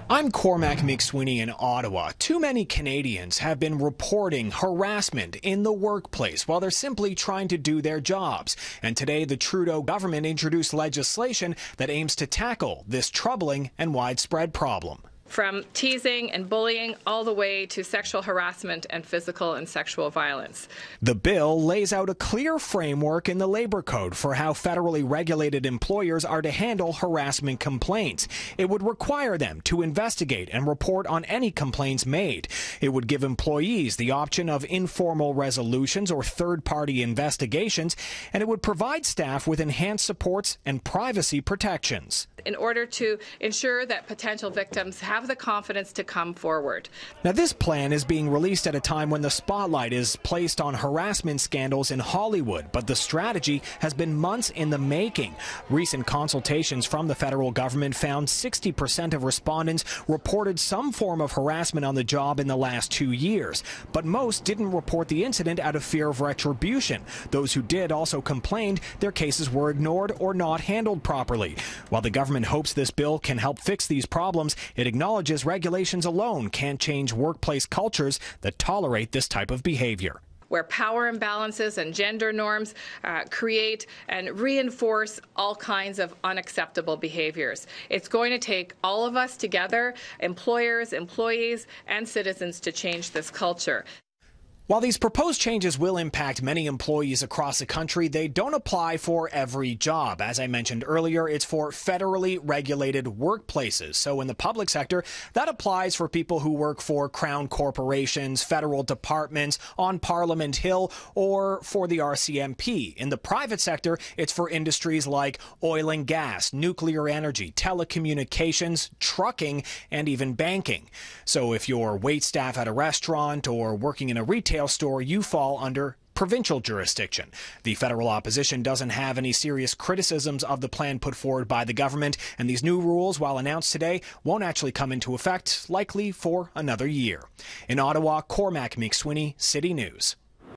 I'm Cormac Sweeney in Ottawa. Too many Canadians have been reporting harassment in the workplace while they're simply trying to do their jobs. And today, the Trudeau government introduced legislation that aims to tackle this troubling and widespread problem. From teasing and bullying all the way to sexual harassment and physical and sexual violence. The bill lays out a clear framework in the Labour Code for how federally regulated employers are to handle harassment complaints. It would require them to investigate and report on any complaints made. It would give employees the option of informal resolutions or third-party investigations, and it would provide staff with enhanced supports and privacy protections. In order to ensure that potential victims have the confidence to come forward. Now, this plan is being released at a time when the spotlight is placed on harassment scandals in Hollywood, but the strategy has been months in the making. Recent consultations from the federal government found 60% of respondents reported some form of harassment on the job in the last 2 years, but most didn't report the incident out of fear of retribution. Those who did also complained their cases were ignored or not handled properly. While the government hopes this bill can help fix these problems, it acknowledges regulations alone can't change workplace cultures that tolerate this type of behavior. Where power imbalances and gender norms create and reinforce all kinds of unacceptable behaviors. It's going to take all of us together, employers, employees, and citizens, to change this culture. While these proposed changes will impact many employees across the country, they don't apply for every job. As I mentioned earlier, it's for federally regulated workplaces. So in the public sector, that applies for people who work for Crown corporations, federal departments, on Parliament Hill, or for the RCMP. In the private sector, it's for industries like oil and gas, nuclear energy, telecommunications, trucking, and even banking. So if you're waitstaff at a restaurant or working in a retail store, you fall under provincial jurisdiction. The federal opposition doesn't have any serious criticisms of the plan put forward by the government, and these new rules, while announced today, won't actually come into effect, likely for another year. In Ottawa, Cormac Sweeney, City News.